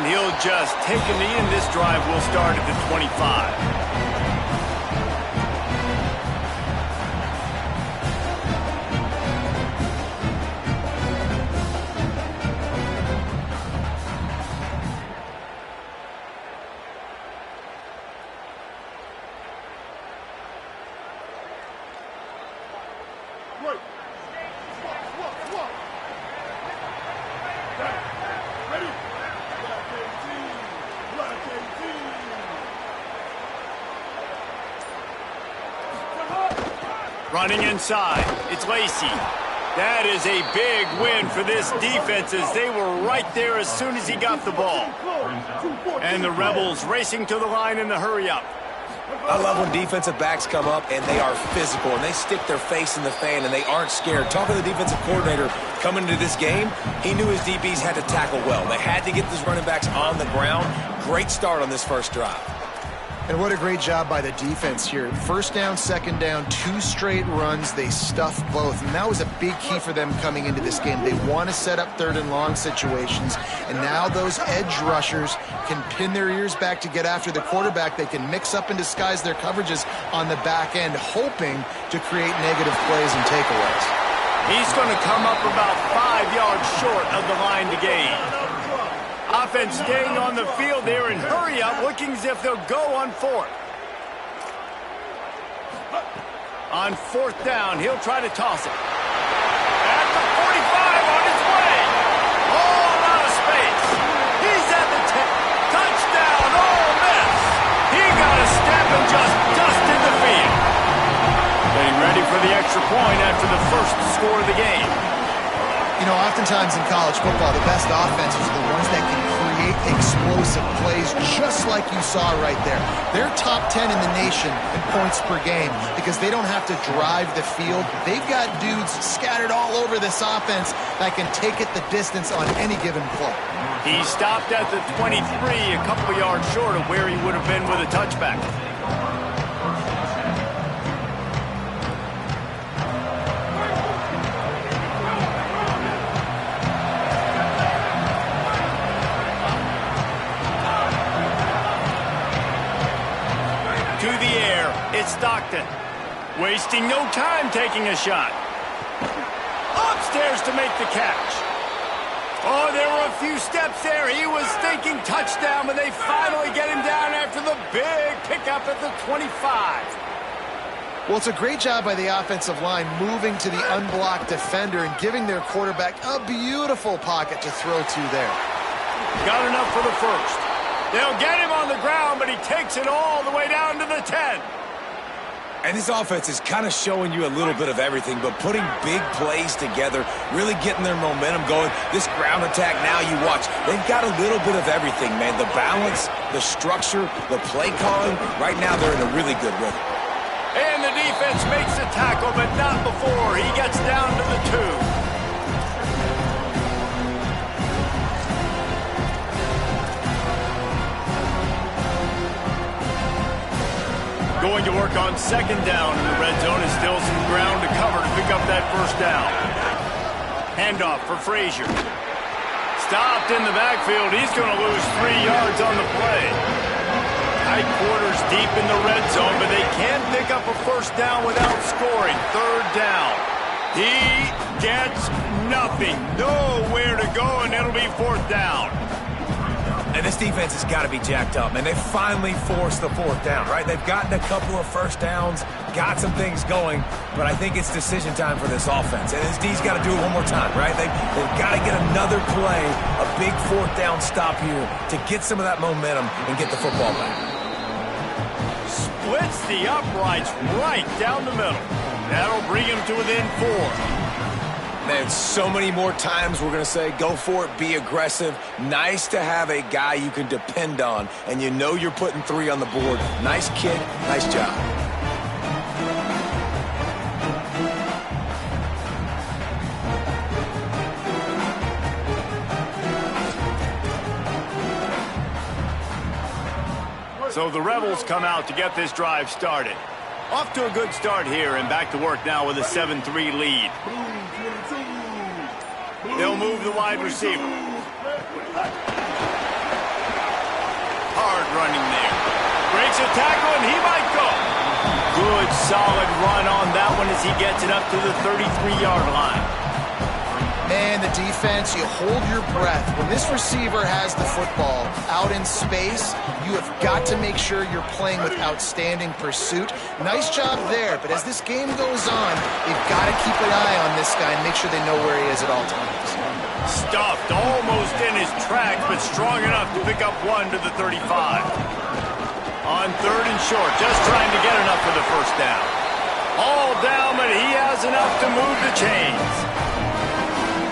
And he'll just take a knee, and this drive will start at the 25. Running inside, it's Lacy. That is a big win for this defense as they were right there as soon as he got the ball. And the Rebels racing to the line in the hurry-up. I love when defensive backs come up and they are physical and they stick their face in the fan and they aren't scared. Talking to the defensive coordinator coming into this game, he knew his DBs had to tackle well. They had to get these running backs on the ground. Great start on this first drive. And what a great job by the defense here. First down, second down, 2 straight runs. They stuffed both. And that was a big key for them coming into this game. They want to set up third and long situations. And now those edge rushers can pin their ears back to get after the quarterback. They can mix up and disguise their coverages on the back end, hoping to create negative plays and takeaways. He's going to come up about 5 yards short of the line to gain. Offense staying on the field there and hurry up, looking as if they'll go on fourth. On fourth down, he'll try to toss it. At the 45 on his way. All out of space. He's at the 10. Touchdown, Ole Miss. He got a step and just dusted the field. Getting ready for the extra point after the first score of the game. You know, oftentimes in college football, the best offenses are the ones that can create explosive plays just like you saw right there. They're top 10 in the nation in points per game because they don't have to drive the field. They've got dudes scattered all over this offense that can take it the distance on any given play. He stopped at the 23, a couple yards short of where he would have been with a touchback. It's Stockton, wasting no time taking a shot. Upstairs to make the catch. Oh, there were a few steps there. He was thinking touchdown, but they finally get him down after the big pickup at the 25. Well, it's a great job by the offensive line moving to the unblocked defender and giving their quarterback a beautiful pocket to throw to there. Got enough for the first. They'll get him on the ground, but he takes it all the way down to the 10. And this offense is kind of showing you a little bit of everything, but putting big plays together, really getting their momentum going. This ground attack now, you watch, they've got a little bit of everything, man. The balance, the structure, the play calling. Right now, they're in a really good rhythm. And the defense makes the tackle, but not before he gets down to the 2. Going to work on second down in the red zone is still some ground to cover to pick up that first down. Handoff for Frazier. Stopped in the backfield. He's going to lose 3 yards on the play. Tight quarters deep in the red zone, but they can pick up a first down without scoring. Third down. He gets nothing. Nowhere to go, and it'll be fourth down. And this defense has got to be jacked up, man. They finally forced the fourth down, right? They've gotten a couple of first downs, got some things going, but I think it's decision time for this offense. And this D's got to do it one more time, right? They've got to get another play, a big fourth down stop here to get some of that momentum and get the football back. Splits the uprights right down the middle. That'll bring him to within 4. Man, so many more times we're going to say, go for it, be aggressive. Nice to have a guy you can depend on, and you know you're putting 3 on the board. Nice kid, nice job. So the Rebels come out to get this drive started. Off to a good start here and back to work now with a 7-3 lead. They'll move the wide receiver. hard running there. Breaks a tackle, and he might go. Good, solid run on that one as he gets it up to the 33-yard line. Man, the defense, you hold your breath. When this receiver has the football out in space, you have got to make sure you're playing with outstanding pursuit. Nice job there, but as this game goes on, they've got to keep an eye on this guy and make sure they know where he is at all times. Stuffed almost in his tracks, but strong enough to pick up one to the 35. On 3rd and short, just trying to get enough for the first down. All down, but he has enough to move the chains.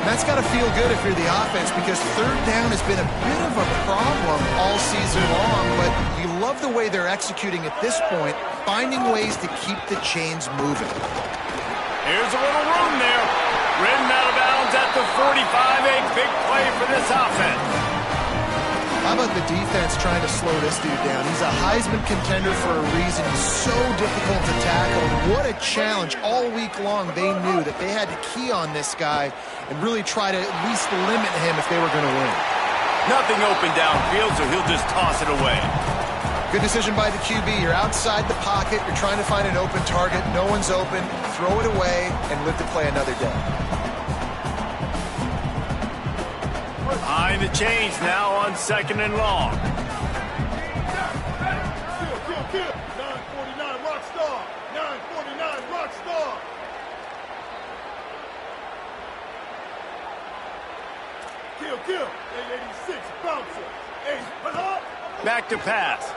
That's got to feel good if you're the offense, because 3rd down has been a bit of a problem all season long, but you love the way they're executing at this point, finding ways to keep the chains moving. Here's a little room there. Ridden out of bounds at the 45, a big play for this offense. How about the defense trying to slow this dude down? He's a Heisman contender for a reason. He's so difficult to tackle. And what a challenge all week long. They knew that they had to key on this guy and really try to at least limit him if they were going to win. Nothing open downfield, so he'll just toss it away. Good decision by the QB. You're outside the pocket. You're trying to find an open target. No one's open. Throw it away and live to play another day. Behind the chains now on 2nd and long. Kill. 949 Rockstar. 949 Rockstar. Kill. 886 bouncer. 8 Back to pass.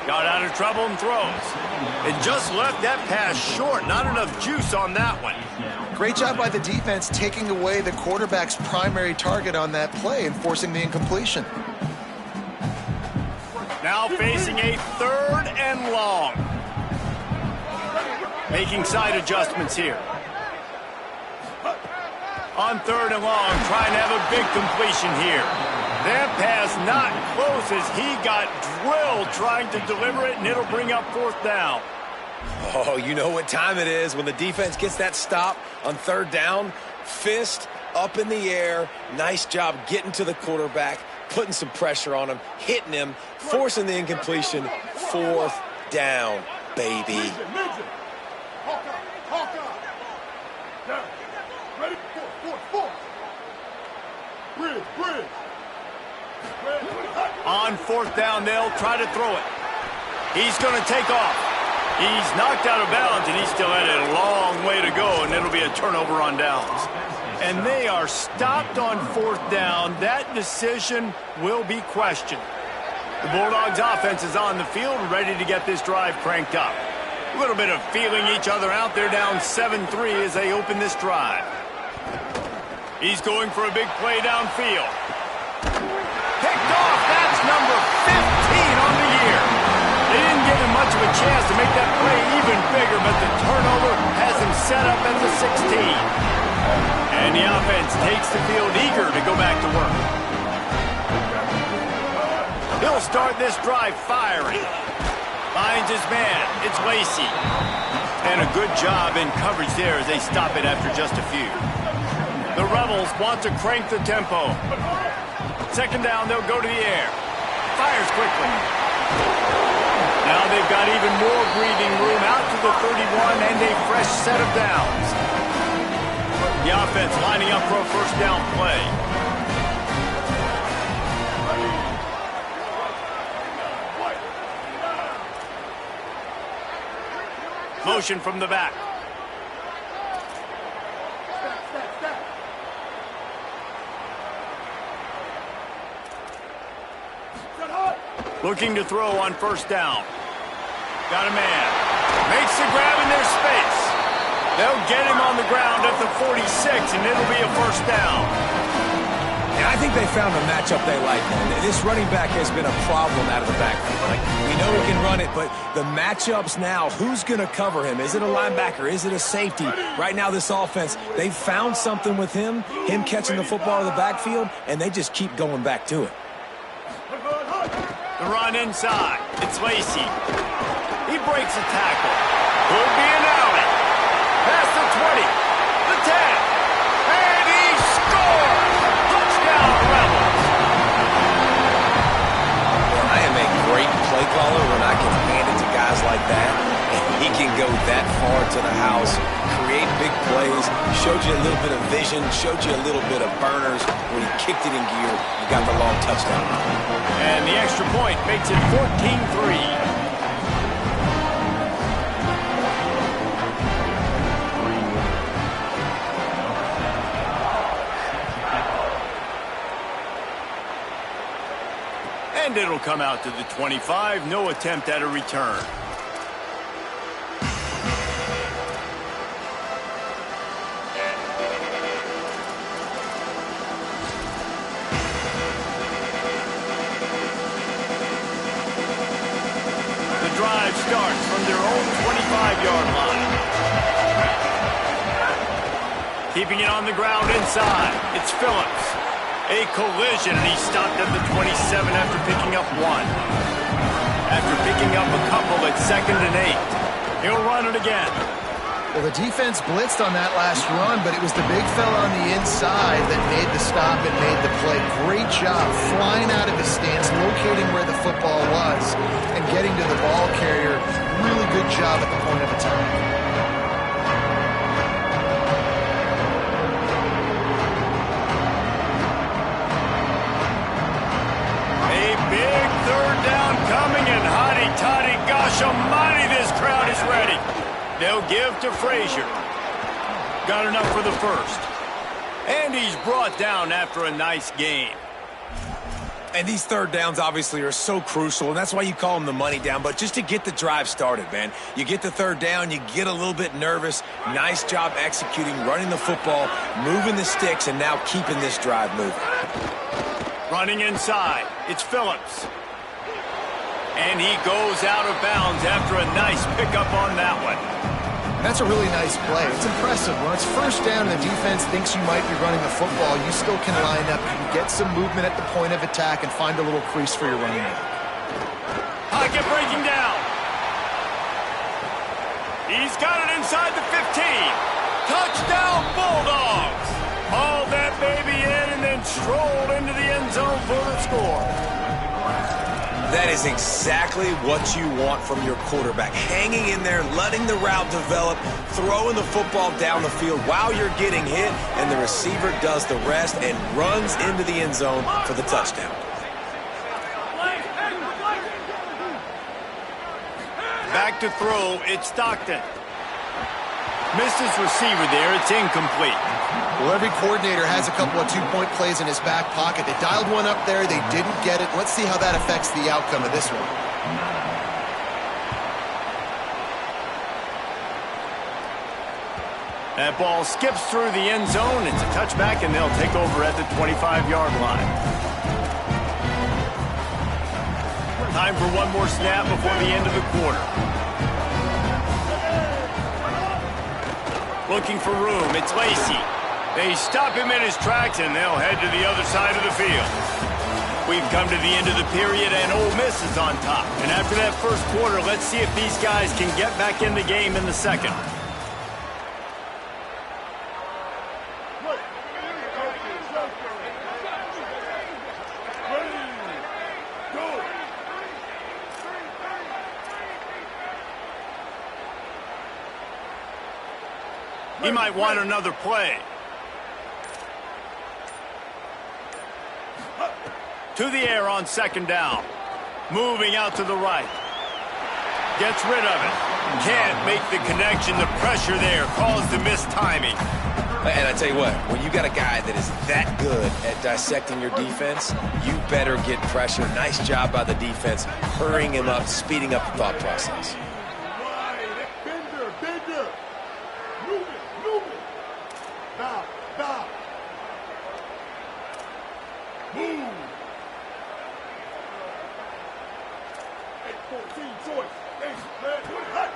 Got out of trouble and throws. And just left that pass short. Not enough juice on that one. Great job by the defense taking away the quarterback's primary target on that play and forcing the incompletion. Now facing a 3rd and long. Making side adjustments here. On 3rd and long, trying to have a big completion here. That pass not close as he got drilled trying to deliver it, and it'll bring up 4th down. Oh, you know what time it is when the defense gets that stop on 3rd down. Fist up in the air. Nice job getting to the quarterback, putting some pressure on him, hitting him, forcing the incompletion. 4th down, baby. Hawkeye. Down. Ready? Four. Bridge. On 4th down, they'll try to throw it. He's going to take off. He's knocked out of bounds, and he still had a long way to go, and it'll be a turnover on downs. And they are stopped on 4th down. That decision will be questioned. The Bulldogs offense is on the field, ready to get this drive cranked up. A little bit of feeling each other out. They're down 7-3 as they open this drive. He's going for a big play downfield. Picked off. That's number 15 on the year. They didn't give him much of a chance to make that play even bigger, but the turnover has him set up at the 16. And the offense takes the field eager to go back to work. He'll start this drive firing. Finds his man. It's Lacy. And a good job in coverage there as they stop it after just a few. The Rebels want to crank the tempo. 2nd down, they'll go to the air. Fires quickly. Now they've got even more breathing room out to the 31 and a fresh set of downs. The offense lining up for a 1st down play. Motion from the back. Looking to throw on 1st down. Got a man. Makes the grab in their space. They'll get him on the ground at the 46, and it'll be a 1st down. And I think they found a matchup they like. This running back has been a problem out of the backfield. Like, we know he can run it, but the matchups now, who's going to cover him? Is it a linebacker? Is it a safety? Right now, this offense, they found something with him catching the football in the backfield, and they just keep going back to it. The run inside. It's Lacy. He breaks a tackle. Could be an outing. Past the 20. The 10. And he scores! Touchdown, Rebels! to the house, create big plays, showed you a little bit of vision, showed you a little bit of burners. When he kicked it in gear, he got the long touchdown. And the extra point makes it 14-3. And it'll come out to the 25. No attempt at a return. The drive starts from their own 25-yard line. Keeping it on the ground inside. It's Phillips. A collision, and he stopped at the 27 after picking up one. After picking up a couple at 2nd and 8. He'll run it again. Well, the defense blitzed on that last run, but it was the big fella on the inside that made the stop and made the play. Great job flying out of his stance, locating where the football was, and getting to the ball carrier. Really good job at the point of attack. Big third down coming, and hotty-toddy, gosh almighty, this crowd is ready. They'll give to Frazier. Got enough for the first. And he's brought down after a nice gain. And these third downs obviously are so crucial, and that's why you call them the money down. But just to get the drive started, man, you get the third down, you get a little bit nervous. Nice job executing, running the football, moving the sticks, and now keeping this drive moving. Running inside, it's Phillips. And he goes out of bounds after a nice pickup on that one. That's a really nice play. It's impressive. When it's first down and the defense thinks you might be running the football, you still can line up. You can get some movement at the point of attack and find a little crease for your running back. Pocket breaking down. He's got it inside the 15. Touchdown, Bulldogs. Hauled that baby in and then strolled into the end zone for the score. That is exactly what you want from your quarterback. Hanging in there, letting the route develop, throwing the football down the field while you're getting hit, and the receiver does the rest and runs into the end zone for the touchdown. Back to throw, it's Stockton. Missed his receiver there, it's incomplete. Well, every coordinator has a couple of two-point plays in his back pocket. They dialed one up there, they didn't get it. Let's see how that affects the outcome of this one. That ball skips through the end zone. It's a touchback, and they'll take over at the 25-yard line. Time for one more snap before the end of the quarter. Looking for room, it's Lacy. They stop him in his tracks, and they'll head to the other side of the field. We've come to the end of the period, and Ole Miss is on top. And after that first quarter, let's see if these guys can get back in the game in the second. He might want another play. To the air on second down. Moving out to the right. Gets rid of it. Can't make the connection. The pressure there caused the missed timing. And I tell you what, when you got a guy that is that good at dissecting your defense, you better get pressure. Nice job by the defense, hurrying him up, speeding up the thought process.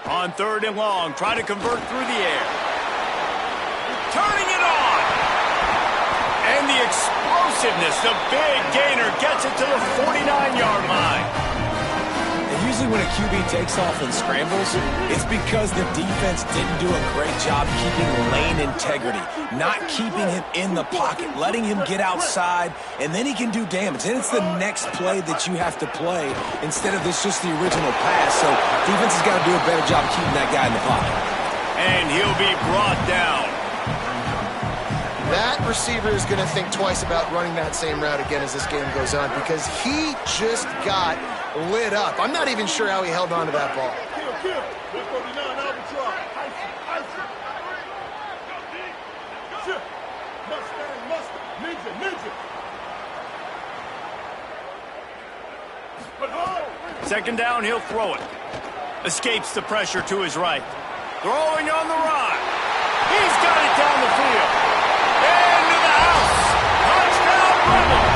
On third and long, try to convert through the air. Turning it on! And the explosiveness, the big gainer gets it to the 49-yard line. And usually when a QB takes off and scrambles, it's because the defense didn't do a great job keeping lane integrity, not keeping him in the pocket, letting him get outside, and then he can do damage. And it's the next play that you have to play instead of this just the original pass. So defense has got to do a better job keeping that guy in the pocket. And he'll be brought down. That receiver is going to think twice about running that same route again as this game goes on because he just got lit up. I'm not even sure how he held on to that ball. Kill. 149 Albatross. Ice. Shit. Mustang. Ninja. But hold. Second down, he'll throw it. Escapes the pressure to his right. Throwing on the run. He's got it down the field. Into the house. Touchdown, Rebels.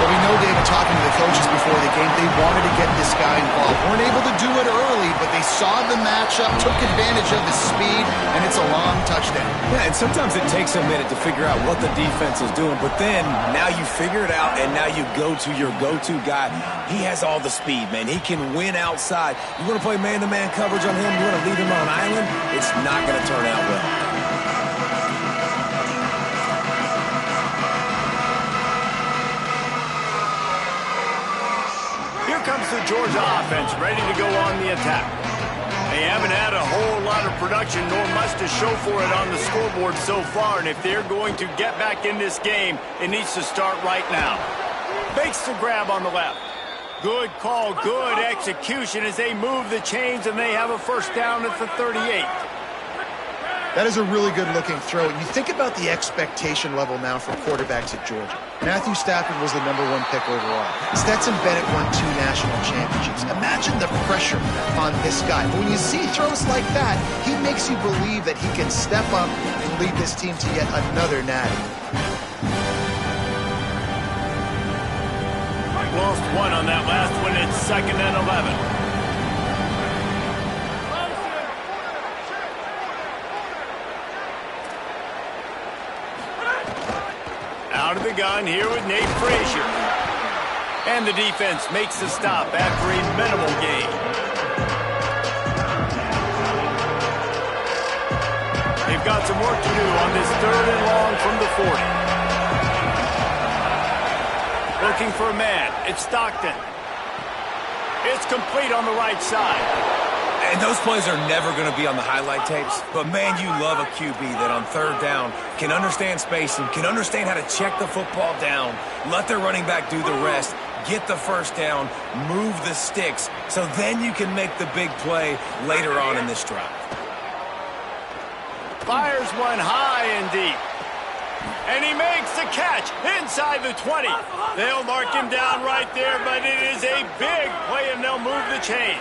Well, we know, David, talking to the coaches before the game, they wanted to get this guy involved. Weren't able to do it early, but they saw the matchup, took advantage of the speed, and it's a long touchdown. Yeah, and sometimes it takes a minute to figure out what the defense is doing, but then now you figure it out, and now you go to your go-to guy. He has all the speed, man. He can win outside. You want to play man-to-man coverage on him? You want to leave him on an island? It's not going to turn out well. Comes the Georgia offense ready to go on the attack. They haven't had a whole lot of production nor much to show for it on the scoreboard so far, and if they're going to get back in this game, it needs to start right now. Makes the grab on the left. Good call, good execution as they move the chains and they have a first down at the 38. That is a really good-looking throw. And you think about the expectation level now for quarterbacks at Georgia. Matthew Stafford was the #1 pick overall. Stetson Bennett won 2 national championships. Imagine the pressure on this guy. But when you see throws like that, he makes you believe that he can step up and lead this team to yet another natty. Lost one on that last one. It's 2nd and 11. Out of the gun here with Nate Frazier. And the defense makes the stop after a minimal gain. They've got some work to do on this 3rd and long from the 40. Looking for a man. It's Stockton. It's complete on the right side. And those plays are never going to be on the highlight tapes. But, man, you love a QB that on 3rd down can understand spacing, can understand how to check the football down, let their running back do the rest, get the first down, move the sticks, so then you can make the big play later on in this drive. Fires one high and deep. And he makes the catch inside the 20. They'll mark him down right there, but it is a big play, and they'll move the chains.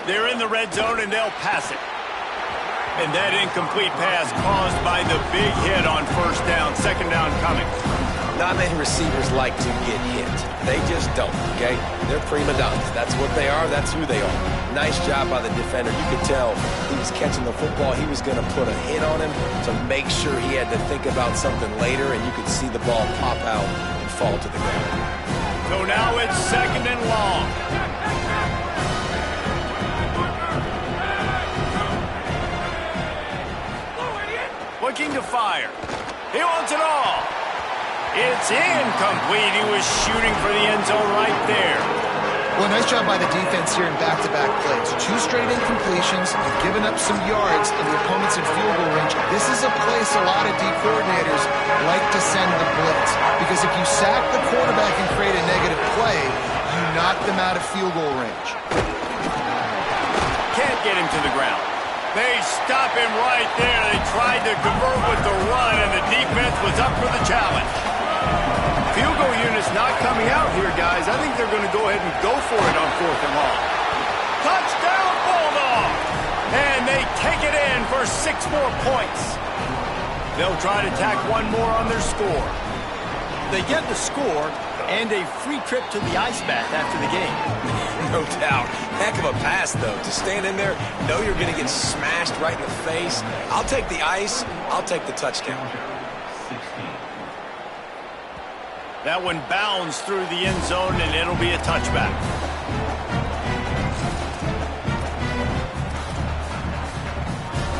They're in the red zone, and they'll pass it. And that incomplete pass caused by the big hit on 1st down. 2nd down coming. Not many receivers like to get hit. They just don't, okay? They're prima donnas. That's what they are. That's who they are. Nice job by the defender. You could tell he was catching the football. He was going to put a hit on him to make sure he had to think about something later, and you could see the ball pop out and fall to the ground. So now it's 2nd and long. Looking to fire. He wants it all. It's incomplete. He was shooting for the end zone right there. Well, nice job by the defense here in back-to-back plays. 2 straight incompletions, giving up some yards, and the opponent's in field goal range. This is a place a lot of D coordinators like to send the blitz, because if you sack the quarterback and create a negative play, you knock them out of field goal range. Can't get him to the ground. They stop him right there. They tried to convert with the run, and the defense was up for the challenge. Field goal unit's not coming out here, guys. I think they're going to go ahead and go for it on 4th and long. Touchdown, Bulldog! And they take it in for 6 more points. They'll try to tack one more on their score. They get the score and a free trip to the ice bath after the game. No doubt. Heck of a pass, though. To stand in there, know you're going to get smashed right in the face. I'll take the ice. I'll take the touchdown. That one bounds through the end zone, and it'll be a touchback.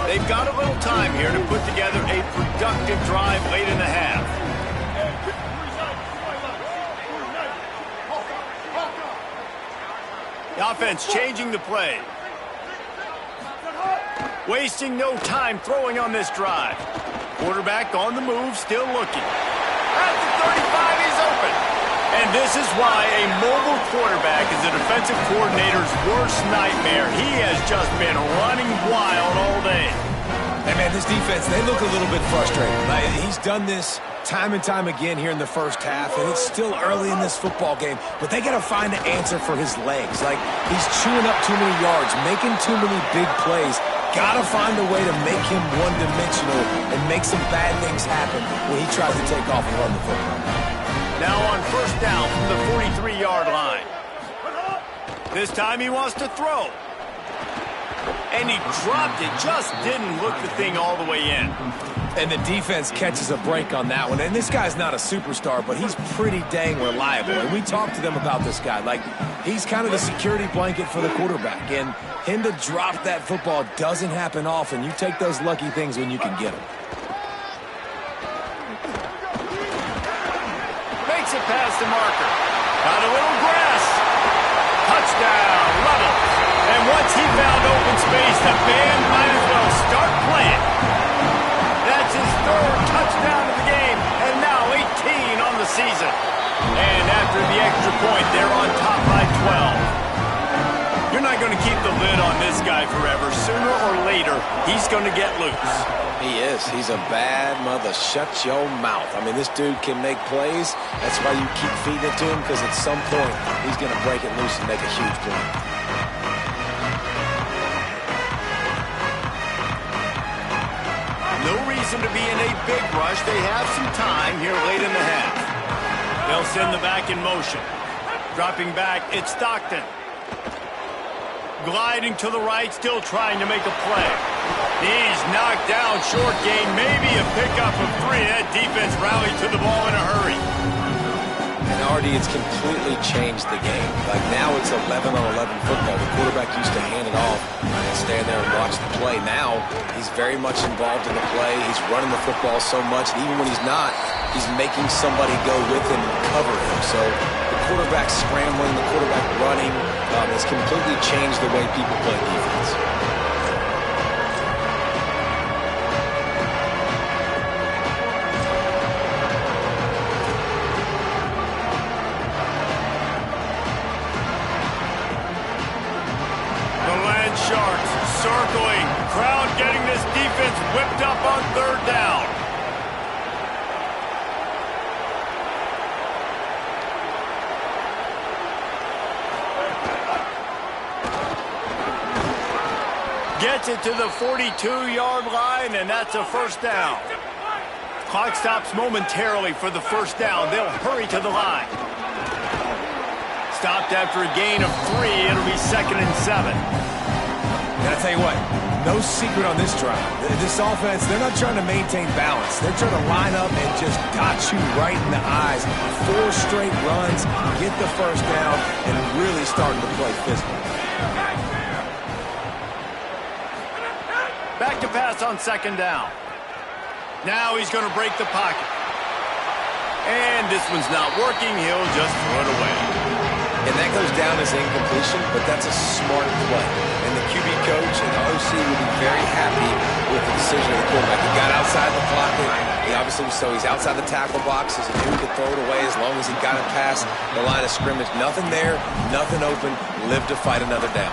They've got a little time here to put together a productive drive late in the half. The offense changing the play. Wasting no time throwing on this drive. Quarterback on the move, still looking. At the 35, he's open. And this is why a mobile quarterback is a defensive coordinator's worst nightmare. He has just been running wild all day. Hey, man, this defense, they look a little bit frustrated. Like, he's done this time and time again here in the first half, and it's still early in this football game, but they got to find an answer for his legs. Like, he's chewing up too many yards, making too many big plays. Got to find a way to make him one-dimensional and make some bad things happen when he tries to take off and run the football. Now on first down from the 43-yard line. This time he wants to throw. And he dropped it, just didn't look the thing all the way in. And the defense catches a break on that one. And this guy's not a superstar, but he's pretty dang reliable. And we talked to them about this guy. Like, he's kind of the security blanket for the quarterback. And him to drop that football doesn't happen often. You take those lucky things when you can get them. Makes it past the marker. Got a little grass. Touchdown, Rebels. And once he found open space, the band might as well start playing. That's his third touchdown of the game, and now 18 on the season. And after the extra point, they're on top by 12. You're not going to keep the lid on this guy forever. Sooner or later, he's going to get loose. He is. He's a bad mother. Shut your mouth. I mean, this dude can make plays. That's why you keep feeding it to him, because at some point, he's going to break it loose and make a huge play. No reason to be in a big rush. They have some time here late in the half. They'll send the back in motion. Dropping back, it's Stockton. Gliding to the right, still trying to make a play. He's knocked down, short gain, maybe a pickup of 3. That defense rallied to the ball in a hurry. And Artie, it's completely changed the game. Like, now it's 11-on-11 football. The quarterback used to hand it off and stand there and watch the play. Now, he's very much involved in the play. He's running the football so much, and even when he's not, he's making somebody go with him and cover him. So the quarterback scrambling, the quarterback running has completely changed the way people play defense. Sharks circling. Crowd getting this defense whipped up on third down. Gets it to the 42-yard line, and that's a first down. Clock stops momentarily for the first down. They'll hurry to the line. Stopped after a gain of 3. It'll be 2nd and 7. And I tell you what, no secret on this drive. This offense, they're not trying to maintain balance. They're trying to line up and just dot you right in the eyes. 4 straight runs, get the first down, and really starting to play physical. Back to pass on 2nd down. Now he's going to break the pocket. And this one's not working. He'll just throw it away. And that goes down as incompletion, but that's a smart play. And the QB coach and the OC will be very happy with the decision of the quarterback. He got outside the pocket. He's outside the tackle box. He knew he could throw it away as long as he got it past the line of scrimmage. Nothing there, nothing open. Live to fight another down.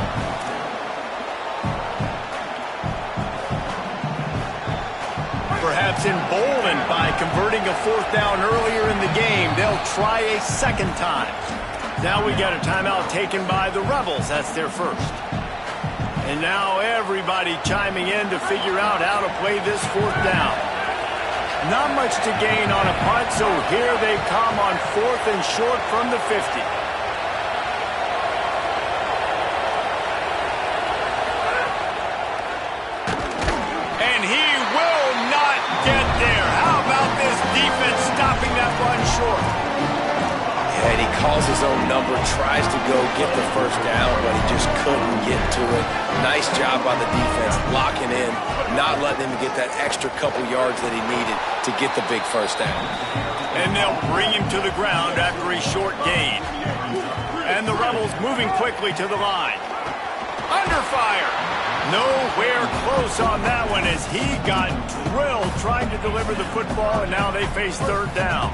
Perhaps emboldened by converting a 4th down earlier in the game, they'll try a 2nd time. Now we got a timeout taken by the Rebels. That's their first. And now everybody chiming in to figure out how to play this 4th down. Not much to gain on a punt, so here they come on 4th and short from the 50. And he will not get there. How about this defense stopping that run short? And he calls his own number, tries to go get the first down, but he just couldn't get to it. Nice job by the defense, locking in, not letting him get that extra couple yards that he needed to get the big first down. And they'll bring him to the ground after a short gain. And the Rebels moving quickly to the line. Under fire. Nowhere close on that one as he got drilled trying to deliver the football, and now they face third down.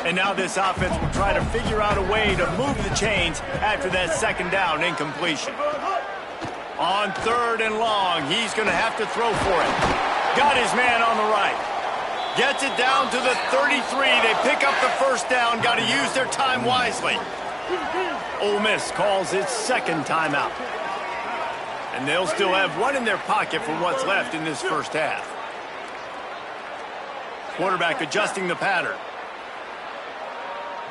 And now this offense will try to figure out a way to move the chains after that second down incompletion. On third and long, he's going to have to throw for it. Got his man on the right. Gets it down to the 33. They pick up the first down. Got to use their time wisely. Ole Miss calls its second timeout. And they'll still have one in their pocket for what's left in this first half. Quarterback adjusting the pattern.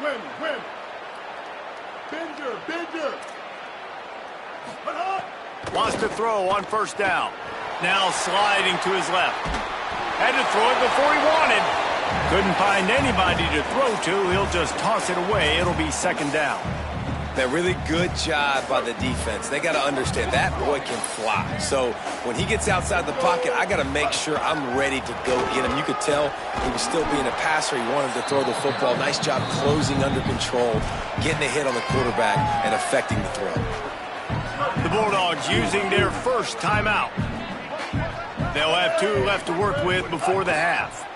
Win. Binger. Wants to throw on first down. Now sliding to his left. Had to throw it before he wanted. Couldn't find anybody to throw to. He'll just toss it away. It'll be second down. That really good job by the defense. They got to understand that boy can fly. So when he gets outside the pocket, I got to make sure I'm ready to go get him. You could tell he was still being a passer. He wanted to throw the football. Nice job closing under control, getting a hit on the quarterback, and affecting the throw. The Bulldogs using their first timeout. They'll have 2 left to work with before the half.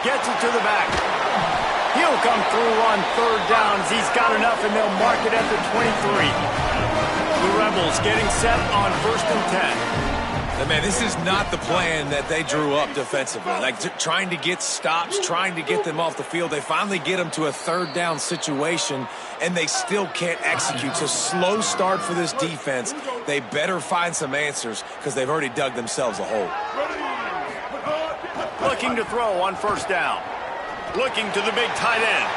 Gets it to the back. He'll come through on third downs. He's got enough, and they'll mark it at the 23. The Rebels getting set on 1st and 10. Man, this is not the plan that they drew up defensively. Like trying to get stops, trying to get them off the field. They finally get them to a third down situation, and they still can't execute. So slow start for this defense. They better find some answers because they've already dug themselves a hole. Looking to throw on first down. Looking to the big tight end.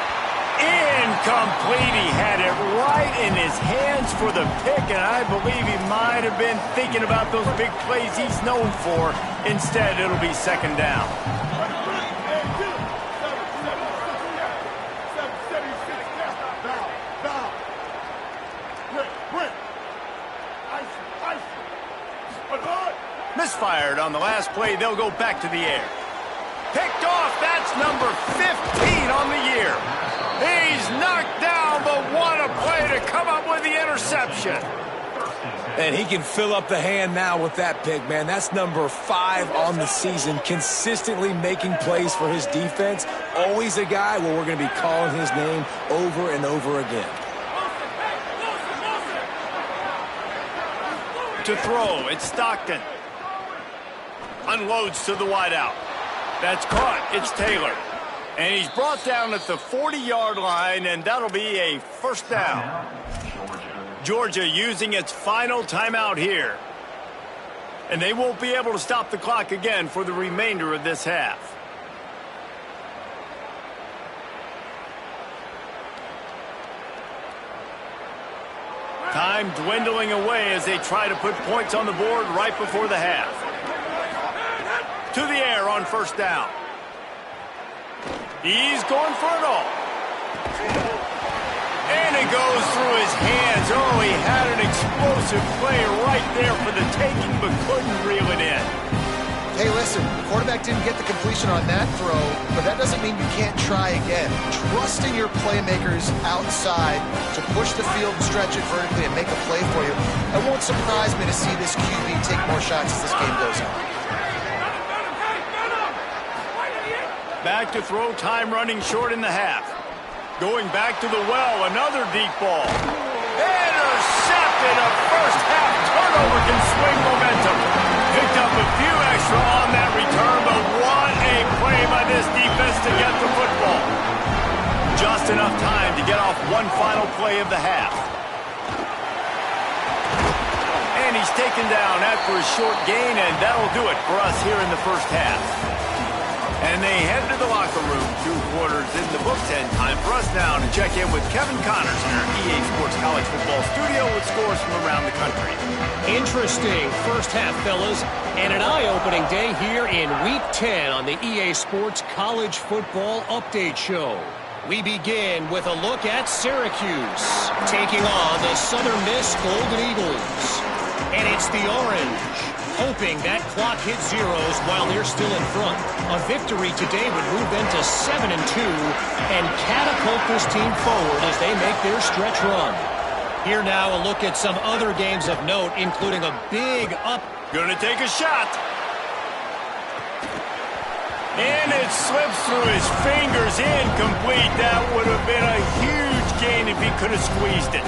Incomplete. He had it right in his hands for the pick, and I believe he might have been thinking about those big plays he's known for. Instead, it'll be second down. Misfired on the last play. They'll go back to the air. Picked off. That's number 15 on the year. He's knocked down, but what a play to come up with the interception. And he can fill up the hand now with that pick, man. That's number 5 on the season, consistently making plays for his defense. Always a guy where we're going to be calling his name over and over again. To throw, it's Stockton. Unloads to the wideout. That's caught. It's Taylor. And he's brought down at the 40-yard line, and that'll be a first down. Georgia using its final timeout here. And they won't be able to stop the clock again for the remainder of this half. Time dwindling away as they try to put points on the board right before the half. To the air on first down. He's going for it all. And it goes through his hands. Oh, he had an explosive play right there for the taking, but couldn't reel it in. Hey, listen, the quarterback didn't get the completion on that throw, but that doesn't mean you can't try again. Trust in your playmakers outside to push the field and stretch it vertically and make a play for you. It won't surprise me to see this QB take more shots as this game goes on. Back to throw, time running short in the half. Going back to the well, another deep ball. Intercepted. A first half turnover can swing momentum. Picked up a few extra on that return, but what a play by this defense to get the football. Just enough time to get off one final play of the half. And he's taken down after a short gain, and that'll do it for us here in the first half. And they head to the locker room, 2 quarters in the books, and time for us now to check in with Kevin Connors in our EA Sports College Football Studio with scores from around the country. Interesting first half, fellas, and an eye-opening day here in Week 10 on the EA Sports College Football Update Show. We begin with a look at Syracuse, taking on the Southern Miss Golden Eagles. And it's the orange, hoping that clock hits zeros while they're still in front. A victory today would move them to 7-2 and catapult this team forward as they make their stretch run. Here now, a look at some other games of note, including a big up. Gonna take a shot. And it slips through his fingers, incomplete. That would have been a huge gain if he could have squeezed it.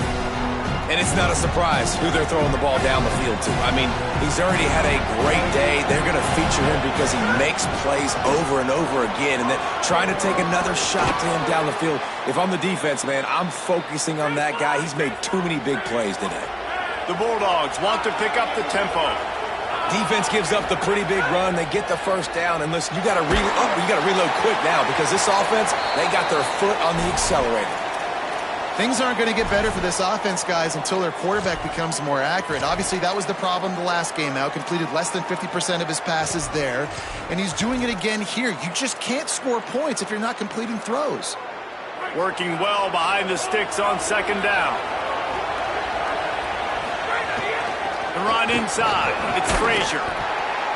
And it's not a surprise who they're throwing the ball down the field to. I mean, he's already had a great day. They're going to feature him because he makes plays over and over again. And then trying to take another shot to him down the field. If I'm the defense, man, I'm focusing on that guy. He's made too many big plays today. The Bulldogs want to pick up the tempo. Defense gives up the pretty big run. They get the first down. And listen, you got to reload quick now because this offense, they got their foot on the accelerator. Things aren't going to get better for this offense, guys, until their quarterback becomes more accurate. Obviously, that was the problem the last game out. Completed less than 50% of his passes there. And he's doing it again here. You just can't score points if you're not completing throws. Working well behind the sticks on second down. The run inside. It's Frazier.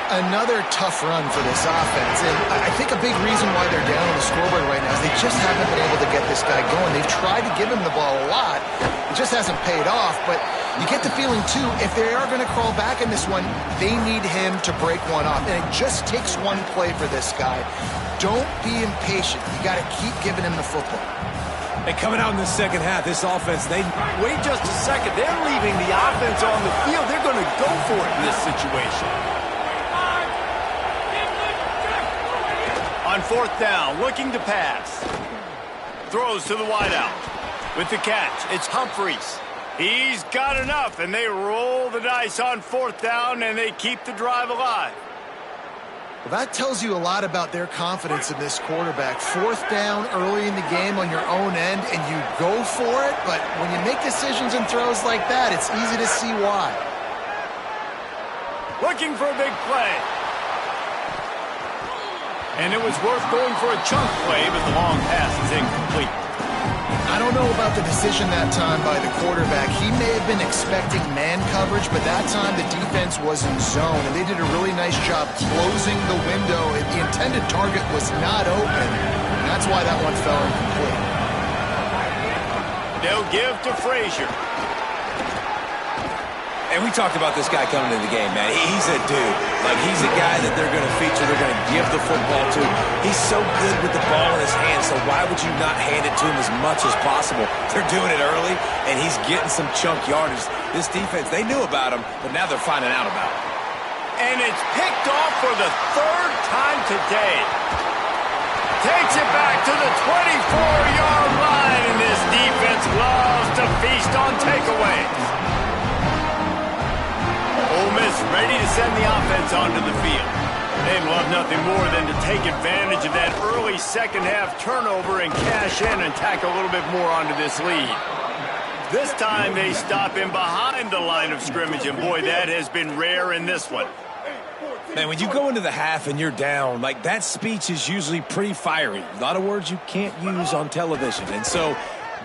Another tough run for this offense. And I think a big reason why they're down on the scoreboard right now is they just haven't been able to get this guy going. They've tried to give him the ball a lot. It just hasn't paid off. But you get the feeling, too, if they are going to crawl back in this one, they need him to break one off. And it just takes one play for this guy. Don't be impatient. You got to keep giving him the football. And coming out in the second half, this offense, they... Wait just a second. They're leaving the offense on the field. They're going to go for it in this situation. On fourth down, looking to pass. Throws to the wideout. With the catch, it's Humphries. He's got enough, and they roll the dice on fourth down, and they keep the drive alive. Well, that tells you a lot about their confidence in this quarterback. Fourth down early in the game on your own end, and you go for it, but when you make decisions and throws like that, it's easy to see why. Looking for a big play. And it was worth going for a chunk play, but the long pass is incomplete. I don't know about the decision that time by the quarterback. He may have been expecting man coverage, but that time the defense was in zone, and they did a really nice job closing the window. The intended target was not open, and that's why that one fell incomplete. They'll give to Frazier. And we talked about this guy coming into the game, man. He's a dude. Like, he's a guy that they're going to feature, they're going to give the football to. He's so good with the ball in his hands, so why would you not hand it to him as much as possible? They're doing it early, and he's getting some chunk yardage. This defense, they knew about him, but now they're finding out about him. And it's picked off for the third time today. Takes it back to the 24-yard line, and this defense loves to feast on takeaways. Ole Miss ready to send the offense onto the field. They'd love nothing more than to take advantage of that early second-half turnover and cash in and tack a little bit more onto this lead. This time they stop in behind the line of scrimmage, and boy, that has been rare in this one. Man, when you go into the half and you're down, like, that speech is usually pretty fiery. A lot of words you can't use on television. And so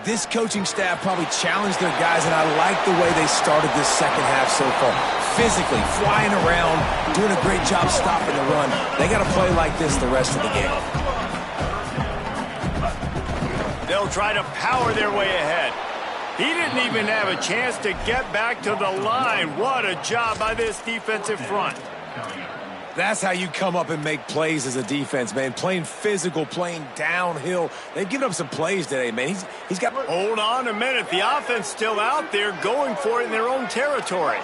this coaching staff probably challenged their guys, and I like the way they started this second half so far. Physically, flying around, doing a great job stopping the run. They got to play like this the rest of the game. They'll try to power their way ahead. He didn't even have a chance to get back to the line. What a job by this defensive front. That's how you come up and make plays as a defense, man. Playing physical, playing downhill. They've given up some plays today, man. He's got... Hold on a minute. The offense still out there going for it in their own territory.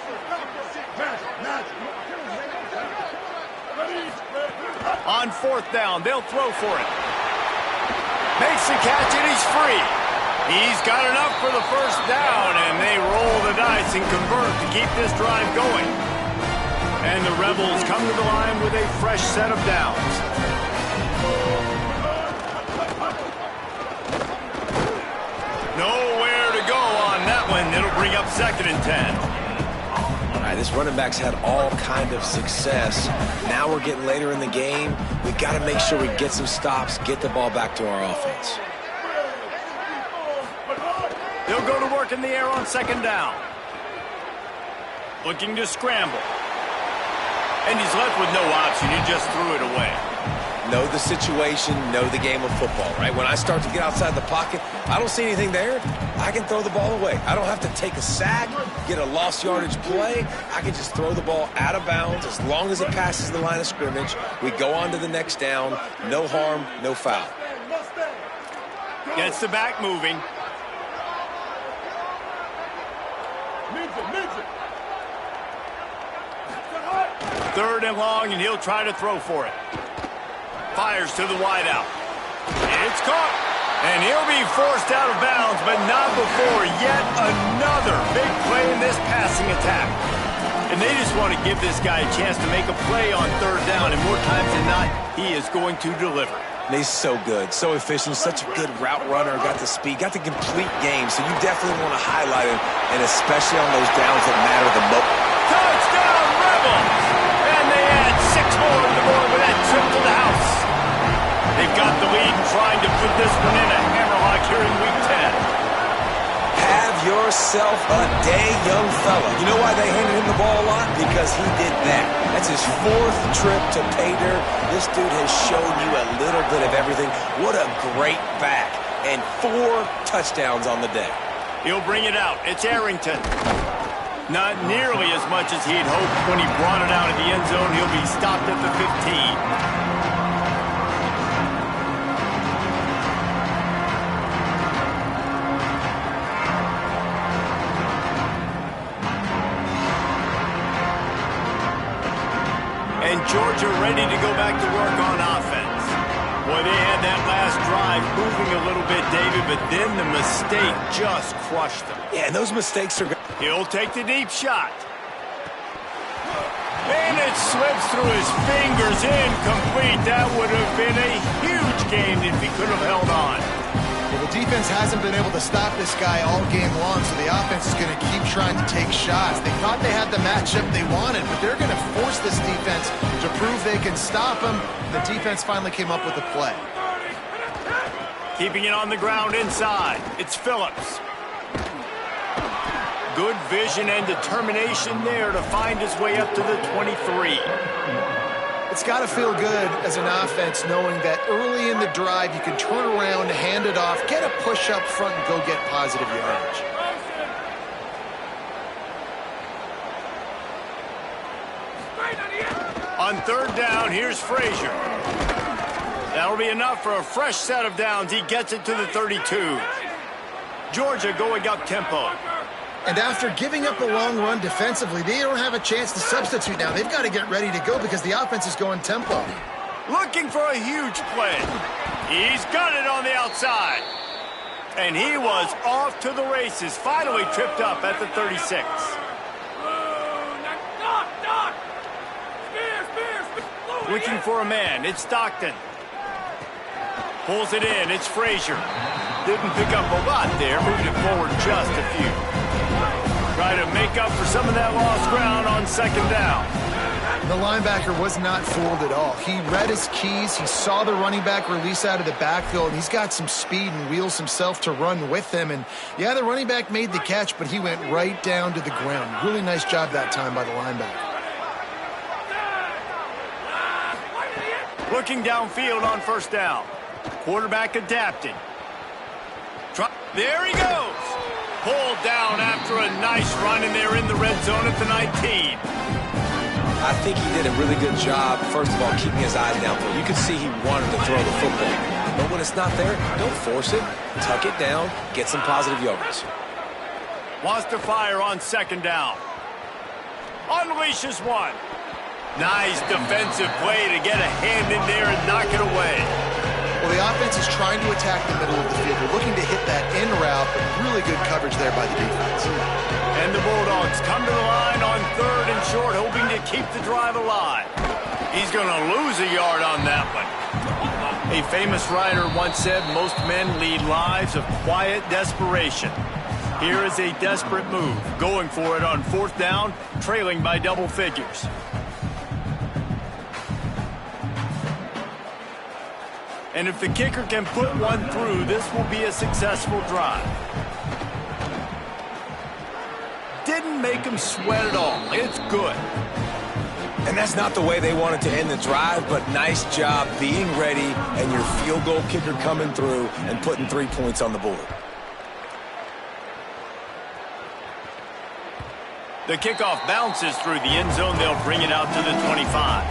On fourth down, they'll throw for it. Makes the catch, and he's free. He's got enough for the first down, and they roll the dice and convert to keep this drive going. And the Rebels come to the line with a fresh set of downs. Nowhere to go on that one. It'll bring up 2nd and 10. All right, this running back's had all kind of success. Now we're getting later in the game. We got to make sure we get some stops, get the ball back to our offense. They'll go to work in the air on 2nd down. Looking to scramble. And he's left with no option. He just threw it away. Know the situation, know the game of football, right? When I start to get outside the pocket, I don't see anything there, I can throw the ball away. I don't have to take a sack, get a lost yardage play. I can just throw the ball out of bounds as long as it passes the line of scrimmage. We go on to the next down. No harm, no foul. Gets the back moving. Third and long, and he'll try to throw for it. Fires to the wideout. It's caught. And he'll be forced out of bounds, but not before yet another big play in this passing attack. And they just want to give this guy a chance to make a play on third down, and more times than not, he is going to deliver. And he's so good, so efficient, such a good route runner, got the speed, got the complete game, so you definitely want to highlight him, and especially on those downs that matter the most. Touchdown, Rebels! And they add 6 more to the board with that trip to the house. They've got the lead and trying to put this one in a hammerlock here in Week 10. Have yourself a day, young fella. You know why they handed him the ball a lot? Because he did that. That's his 4th trip to pay dirt. This dude has shown you a little bit of everything. What a great back. And 4 touchdowns on the day. He'll bring it out. It's Arrington. Not nearly as much as he'd hoped when he brought it out of the end zone. He'll be stopped at the 15. And Georgia ready to go back to work on offense. Boy, they had that last drive moving a little bit, David, but then the mistake just crushed them. Yeah, and those mistakes are good. He'll take the deep shot. And it slips through his fingers, incomplete. That would have been a huge game if he could have held on. Well, the defense hasn't been able to stop this guy all game long, so the offense is going to keep trying to take shots. They thought they had the matchup they wanted, but they're going to force this defense to prove they can stop him. The defense finally came up with a play. Keeping it on the ground inside. It's Phillips. Good vision and determination there to find his way up to the 23. It's got to feel good as an offense knowing that early in the drive you can turn around, hand it off, get a push up front, and go get positive yardage. On third down, here's Frazier. That'll be enough for a fresh set of downs. He gets it to the 32. Georgia going up tempo. And after giving up a long run defensively, they don't have a chance to substitute now. They've got to get ready to go because the offense is going tempo. Looking for a huge play. He's got it on the outside. And he was off to the races. Finally tripped up at the 36. Looking for a man. It's Stockton. Pulls it in. It's Frazier. Didn't pick up a lot there. Moved it forward just a few. Try to make up for some of that lost ground on second down. The linebacker was not fooled at all. He read his keys. He saw the running back release out of the backfield, and he's got some speed and wheels himself to run with him. And, yeah, the running back made the catch, but he went right down to the ground. Really nice job that time by the linebacker. Looking downfield on first down. Quarterback adapting. There he goes. Pulled down after a nice run, and they're in the red zone at the 19. I think he did a really good job, first of all, keeping his eyes downfield. You could see he wanted to throw the football. But when it's not there, don't force it. Tuck it down. Get some positive yardage. Wants to fire on second down. Unleashes one. Nice defensive play to get a hand in there and knock it away. Well, the offense is trying to attack the middle of the field. They're looking to hit that in route, but really good coverage there by the defense. And the Bulldogs come to the line on third and short, hoping to keep the drive alive. He's going to lose a yard on that one. A famous writer once said, most men lead lives of quiet desperation. Here is a desperate move, going for it on fourth down, trailing by double figures. And if the kicker can put one through, this will be a successful drive. Didn't make him sweat at all. It's good. And that's not the way they wanted to end the drive, but nice job being ready and your field goal kicker coming through and putting 3 points on the board. The kickoff bounces through the end zone. They'll bring it out to the 25.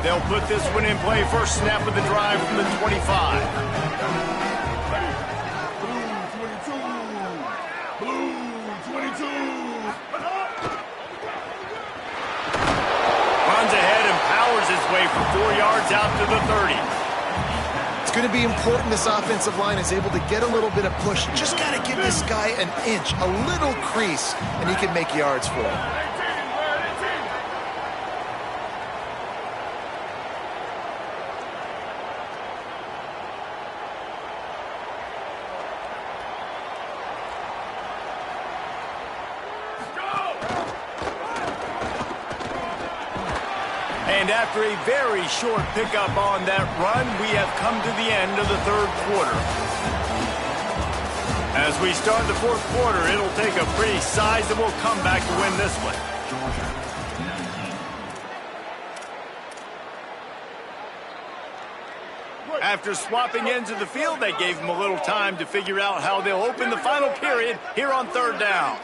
They'll put this one in play. First snap of the drive from the 25. Blue 22. Runs ahead and powers his way for 4 yards out to the 30. It's going to be important this offensive line is able to get a little bit of push. Just got to give this guy an inch, a little crease, and he can make yards for him. And after a very short pickup on that run, we have come to the end of the third quarter. As we start the fourth quarter, it'll take a pretty sizable comeback to win this one. After swapping ends of the field, they gave them a little time to figure out how they'll open the final period here on third down.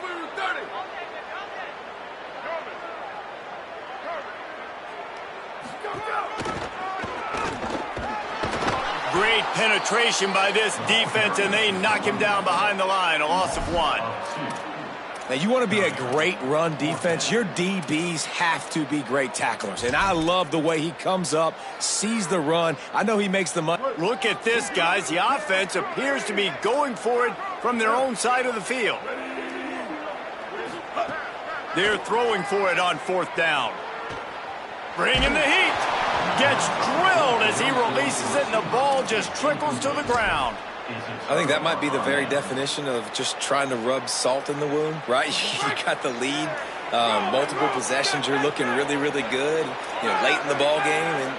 Great penetration by this defense, and they knock him down behind the line, a loss of 1. Now, you want to be a great run defense, your DBs have to be great tacklers. And I love the way he comes up, sees the run. I know he makes the money. Look at this, guys. The offense appears to be going for it from their own side of the field. They're throwing for it on fourth down. Bringing the heat. Gets drilled as he releases it, and the ball just trickles to the ground. I think that might be the very definition of just trying to rub salt in the wound, right? You got the lead, multiple possessions, you're looking really, really good, late in the ball game,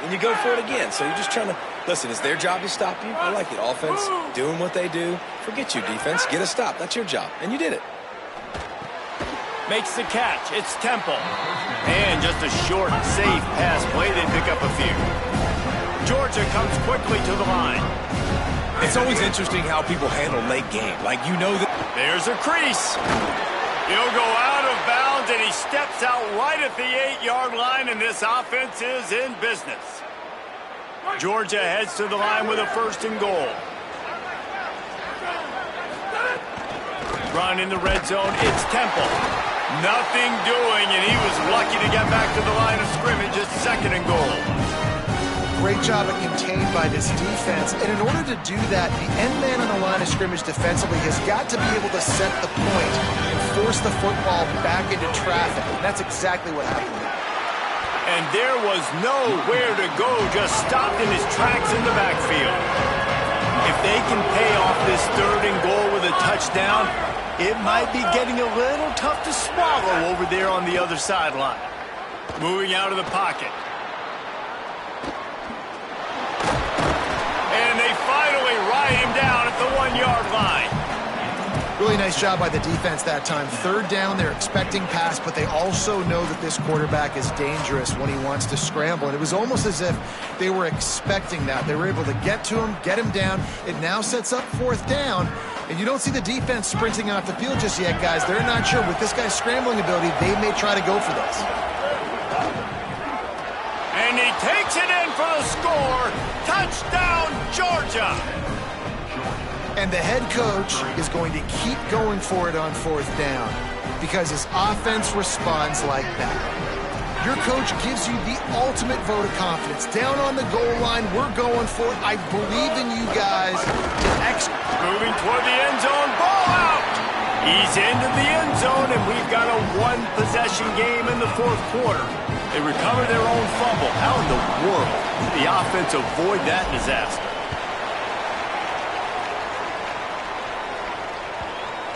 and you go for it again. So you're just trying to, listen, it's their job to stop you. I like it. Offense, doing what they do. Forget you, defense. Get a stop. That's your job, and you did it. Makes the catch. It's Temple. And just a short, safe pass play. They pick up a few. Georgia comes quickly to the line. It's always interesting how people handle late game. Like, that. There's a crease. He'll go out of bounds, and he steps out right at the 8-yard line, and this offense is in business. Georgia heads to the line with a 1st and goal. Run in the red zone. It's Temple. Nothing doing, and he was lucky to get back to the line of scrimmage at 2nd and goal. Great job of contained by this defense. And in order to do that, the end man on the line of scrimmage defensively has got to be able to set the point and force the football back into traffic. And that's exactly what happened there. And there was nowhere to go, just stopped in his tracks in the backfield. If they can pay off this 3rd and goal with a touchdown, it might be getting a little tough to swallow over there on the other sideline. Moving out of the pocket. And they finally ride him down at the 1-yard line. Really nice job by the defense that time. 3rd down, they're expecting pass, but they also know that this quarterback is dangerous when he wants to scramble. And it was almost as if they were expecting that. They were able to get to him, get him down. It now sets up 4th down. And you don't see the defense sprinting off the field just yet, guys. They're not sure. With this guy's scrambling ability, they may try to go for this. And he takes it in for the score. Touchdown, Georgia. And the head coach is going to keep going for it on 4th down because his offense responds like that. Your coach gives you the ultimate vote of confidence. Down on the goal line, we're going for it. I believe in you guys to execute. Moving toward the end zone, ball out. He's into the end zone, and we've got a 1-possession game in the 4th quarter. They recover their own fumble. How in the world did the offense avoid that disaster?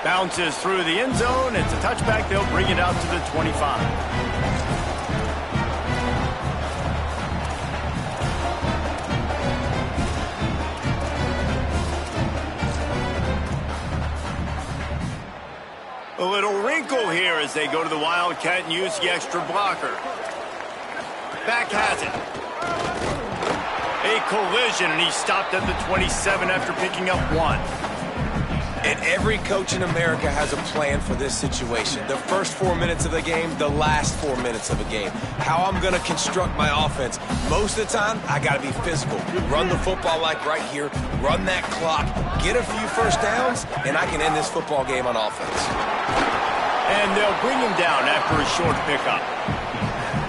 Bounces through the end zone. It's a touchback. They'll bring it out to the 25. A little wrinkle here as they go to the Wildcat and use the extra blocker. Back has it. A collision, and he stopped at the 27 after picking up 1. And every coach in America has a plan for this situation. The first 4 minutes of the game, the last 4 minutes of a game. How I'm going to construct my offense. Most of the time, I got to be physical. Run the football like right here. Run that clock. Get a few first downs, and I can end this football game on offense. And they'll bring him down after a short pickup.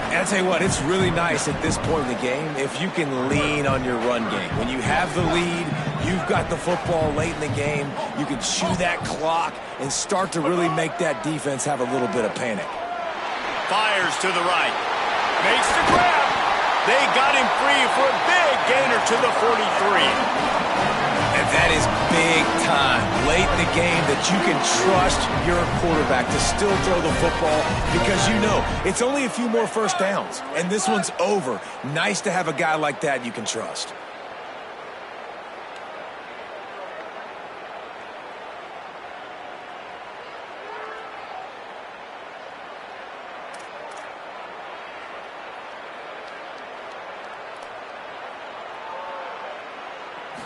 And I tell you what, it's really nice at this point in the game if you can lean on your run game. When you have the lead, you've got the football late in the game, you can chew that clock and start to really make that defense have a little bit of panic. Fires to the right. Makes the grab. They got him free for a big gainer to the 43. And that is big time late in the game that you can trust your quarterback to still throw the football because you know it's only a few more first downs, and this one's over. Nice to have a guy like that you can trust.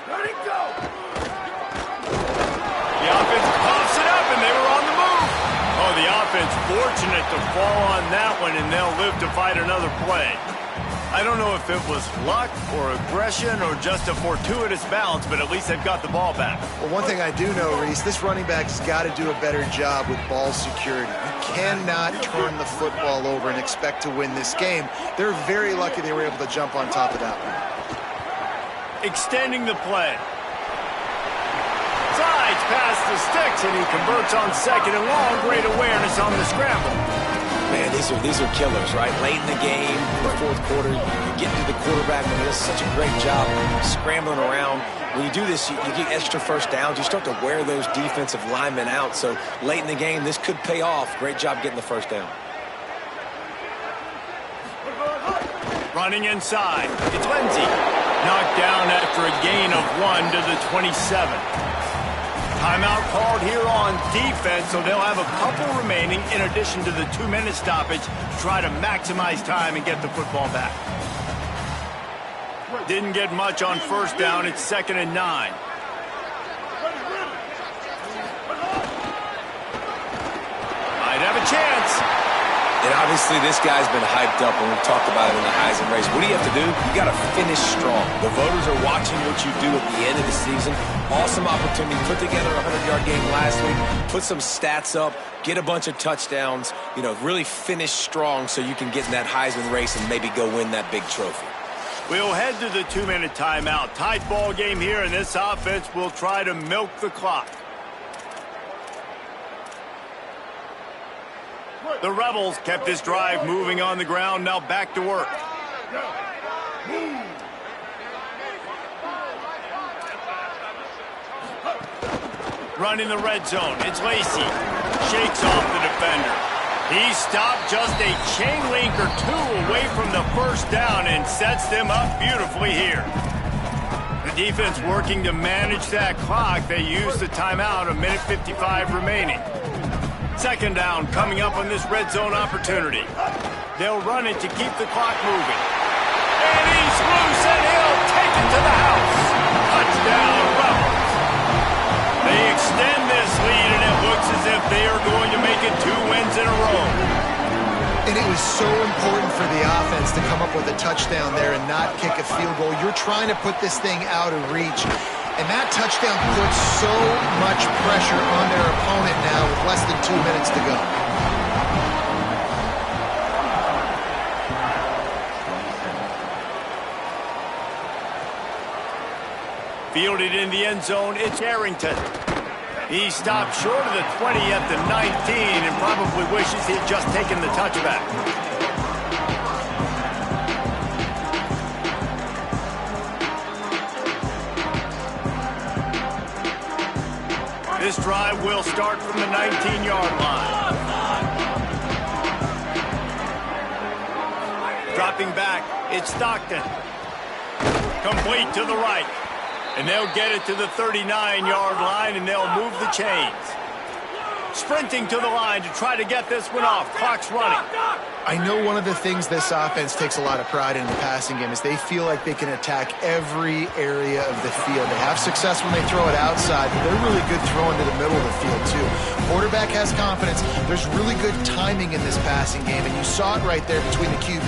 Let it go! The offense pops it up, and they were on the move. Oh, the offense fortunate to fall on that one, and they'll live to fight another play. I don't know if it was luck or aggression or just a fortuitous bounce, but at least they've got the ball back. Well, one thing I do know, Reese, this running back has got to do a better job with ball security. You cannot turn the football over and expect to win this game. They're very lucky they were able to jump on top of that one. Extending the play. Slides past the sticks, and he converts on 2nd and long. Great awareness on the scramble. Man, these are killers, right? Late in the game, in the fourth quarter, you get to the quarterback, and he does such a great job scrambling around. When you do this, you get extra first downs. You start to wear those defensive linemen out. So late in the game, this could pay off. Great job getting the first down. Running inside. It's Lindsey. Knocked down after a gain of 1 to the 27. Timeout called here on defense, so they'll have a couple remaining in addition to the 2-minute stoppage to try to maximize time and get the football back. Didn't get much on first down. It's 2nd and 9. Might have a chance. And obviously, this guy's been hyped up, and we've talked about it in the Heisman race. What do you have to do? You got to finish strong. The voters are watching what you do at the end of the season. Awesome opportunity. Put together a 100-yard game last week. Put some stats up. Get a bunch of touchdowns. You know, really finish strong so you can get in that Heisman race and maybe go win that big trophy. We'll head to the 2-minute timeout. Tight ball game here, and this offense will try to milk the clock. The Rebels kept this drive moving on the ground. Now back to work. Running the red zone. It's Lacy. Shakes off the defender. He stopped just a chain link or two away from the first down and sets them up beautifully here. The defense working to manage that clock. They use the timeout, 1:55 remaining. 2nd down coming up on this red zone opportunity. They'll run it to keep the clock moving. And he's loose, and he'll take it to the house. Touchdown, Rebels. They extend this lead, and it looks as if they are going to make it 2 wins in a row. And it was so important for the offense to come up with a touchdown there and not kick a field goal. You're trying to put this thing out of reach. And that touchdown puts so much pressure on their opponent now with less than 2 minutes to go. Fielded in the end zone, it's Arrington. He stopped short of the 20 at the 19 and probably wishes he had just taken the touchback. This drive will start from the 19-yard line. Dropping back, it's Stockton. Complete to the right. And they'll get it to the 39-yard line, and they'll move the chains. Sprinting to the line to try to get this one off. Clock's running. I know one of the things this offense takes a lot of pride in the passing game is they feel like they can attack every area of the field. They have success when they throw it outside, but they're really good throwing to the middle of the field too. Quarterback has confidence. There's really good timing in this passing game, and you saw it right there between the QB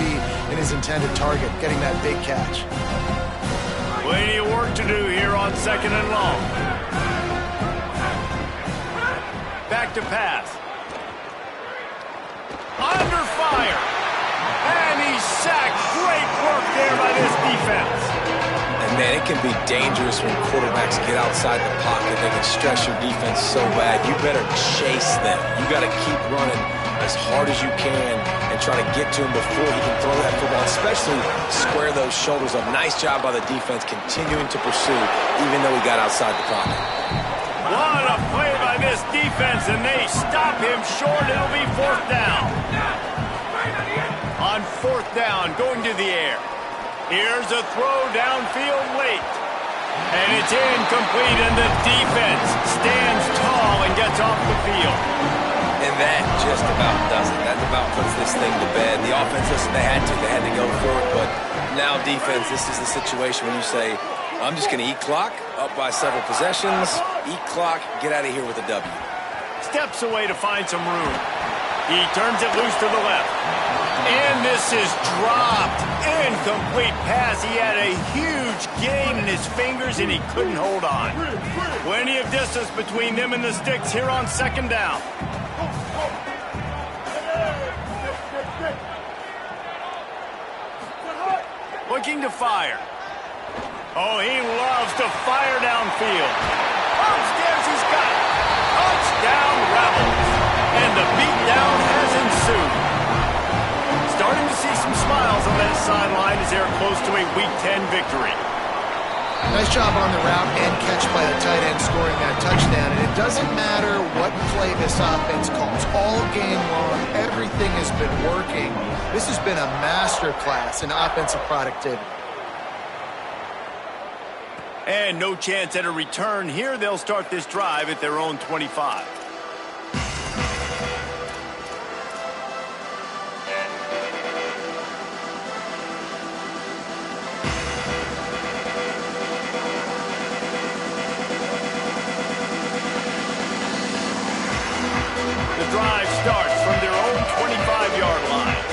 and his intended target, getting that big catch. Plenty of work to do here on 2nd and long. Back to pass. Under fire. And he's sacked. Great work there by this defense. And, man, it can be dangerous when quarterbacks get outside the pocket. They can stress your defense so bad. You better chase them. You got to keep running as hard as you can and try to get to him before he can throw that football, especially square those shoulders up. Nice job by the defense continuing to pursue, even though he got outside the pocket. What a play by this defense, and they stop him short. It'll be 4th down. On 4th down, going to the air. Here's a throw downfield late. And it's incomplete, and the defense stands tall and gets off the field. And that just about does it. That about puts this thing to bed. The offense, listen, they had to go for it, but now defense, this is the situation when you say, I'm just going to eat clock, up by several possessions, eat clock, get out of here with a W. Steps away to find some room. He turns it loose to the left. And this is dropped. Incomplete pass. He had a huge gain in his fingers, and he couldn't hold on. Plenty of distance between them and the sticks here on 2nd down. Looking to fire. Oh, he loves to fire downfield. Upstairs, he's got it. Touchdown, Rebels. And the beatdown has ensued. Starting to see some smiles on that sideline as they're close to a Week 10 victory. Nice job on the route and catch by the tight end scoring that touchdown. And it doesn't matter what play this offense calls. All game long, everything has been working. This has been a masterclass in offensive productivity. And no chance at a return here. They'll start this drive at their own 25. The drive starts from their own 25-yard line.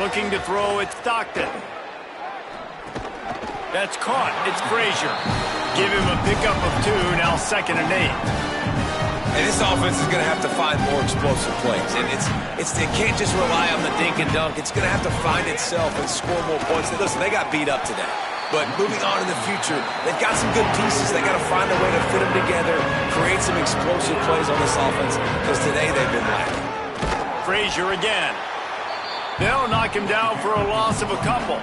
Looking to throw, it's Stockton. That's caught. It's Frazier. Give him a pickup of 2, now 2nd and 8. And this offense is going to have to find more explosive plays. And it can't just rely on the dink and dunk. It's going to have to find itself and score more points. Listen, they got beat up today. But moving on in the future, they've got some good pieces. They got to find a way to fit them together, create some explosive plays on this offense, because today they've been lacking. Frazier again. They'll knock him down for a loss of a couple.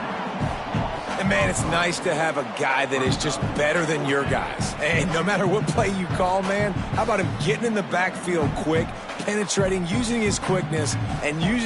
And, man, it's nice to have a guy that is just better than your guys. And no matter what play you call, man, how about him getting in the backfield quick, penetrating, using his quickness, and using